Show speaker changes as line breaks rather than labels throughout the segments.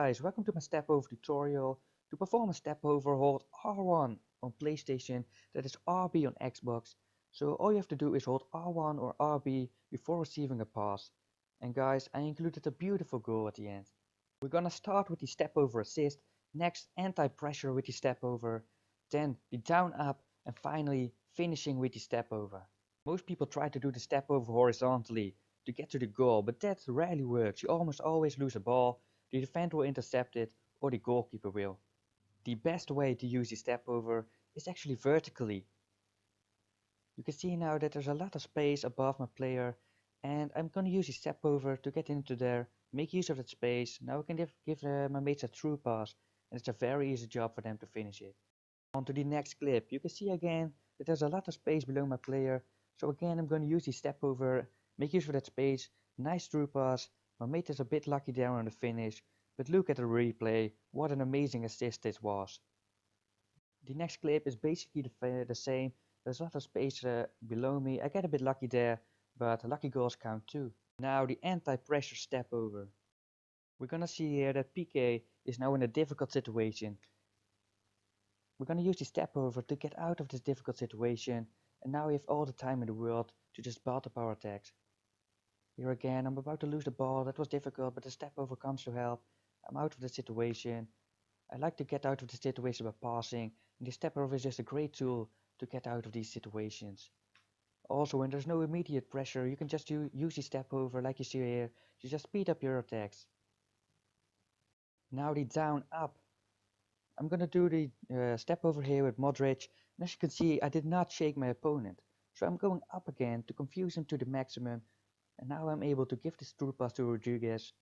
guys, welcome to my step over tutorial. To perform a step over, hold R1 on PlayStation, that is RB on Xbox. So all you have to do is hold R1 or RB before receiving a pass. And guys, I included a beautiful goal at the end. We're gonna start with the step over assist, next anti-pressure with the step over, then the down up, and finally finishing with the step over. Most people try to do the step over horizontally to get to the goal, but that rarely works. You almost always lose a ball, the defender will intercept it, or the goalkeeper will. The best way to use the step over is actually vertically. You can see now that there's a lot of space above my player, and I'm gonna use the step over to get into there, make use of that space. Now I can give my mates a through pass, and it's a very easy job for them to finish it. On to the next clip. You can see again that there's a lot of space below my player, so again I'm gonna use the step over, make use of that space, nice through pass. My mate is a bit lucky there on the finish, but look at the replay, what an amazing assist this was. The next clip is basically the same. There's a lot of space below me. I get a bit lucky there, but lucky goals count too. Now the anti-pressure step over. We're gonna see here that PK is now in a difficult situation. We're gonna use the step over to get out of this difficult situation, and now we have all the time in the world to just build up our attacks. Here again, I'm about to lose the ball. That was difficult, but the step over comes to help. I'm out of the situation. I like to get out of the situation by passing, and the step over is just a great tool to get out of these situations. Also, when there's no immediate pressure, you can just use the step over like you see here to just speed up your attacks. Now the down up. I'm gonna do the step over here with Modric, and as you can see I did not shake my opponent. So I'm going up again to confuse him to the maximum, and now I'm able to give this through pass to Rodriguez,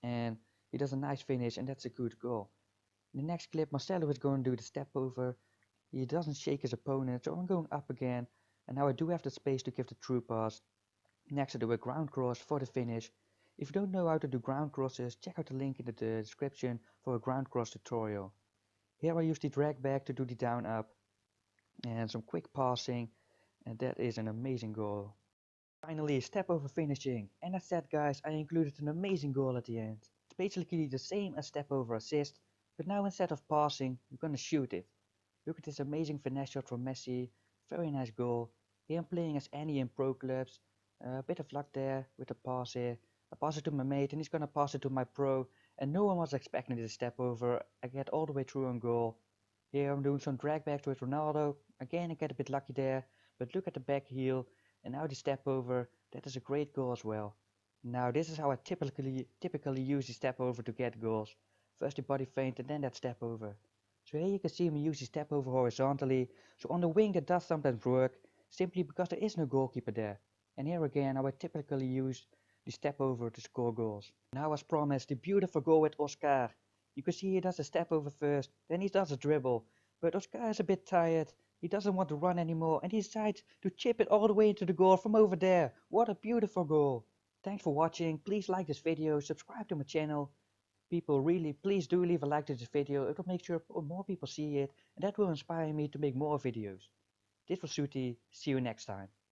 and he does a nice finish, and that's a good goal. In the next clip Marcelo is going to do the step over. He doesn't shake his opponent, so I'm going up again, and now I do have the space to give the through pass. Next I do a ground cross for the finish. If you don't know how to do ground crosses, check out the link in the description for a ground cross tutorial. Here I use the drag back to do the down up, and some quick passing, and that is an amazing goal. Finally, step over finishing, and as said guys, I included an amazing goal at the end. It's basically the same as step over assist, but now instead of passing, you're gonna shoot it. Look at this amazing finesse shot from Messi, very nice goal. Here I'm playing as Annie in pro clubs, a bit of luck there with the pass here. I pass it to my mate and he's gonna pass it to my pro, and no one was expecting this step over. I get all the way through on goal. Here I'm doing some drag backs with Ronaldo, again I get a bit lucky there, but look at the back heel, and now the step over, that is a great goal as well. Now this is how I typically use the step over to get goals. First the body feint and then that step over. So here you can see me use the step over horizontally, so on the wing that does sometimes work, simply because there is no goalkeeper there. And here again I would typically use the step over to score goals. Now as promised, the beautiful goal with Oscar. You can see he does a step over first, then he does a dribble, but Oscar is a bit tired. He doesn't want to run anymore and he decides to chip it all the way into the goal from over there. What a beautiful goal. Thanks for watching. Please like this video, subscribe to my channel. People, really, please do leave a like to this video. It will make sure more people see it, and that will inspire me to make more videos. This was Suti. See you next time.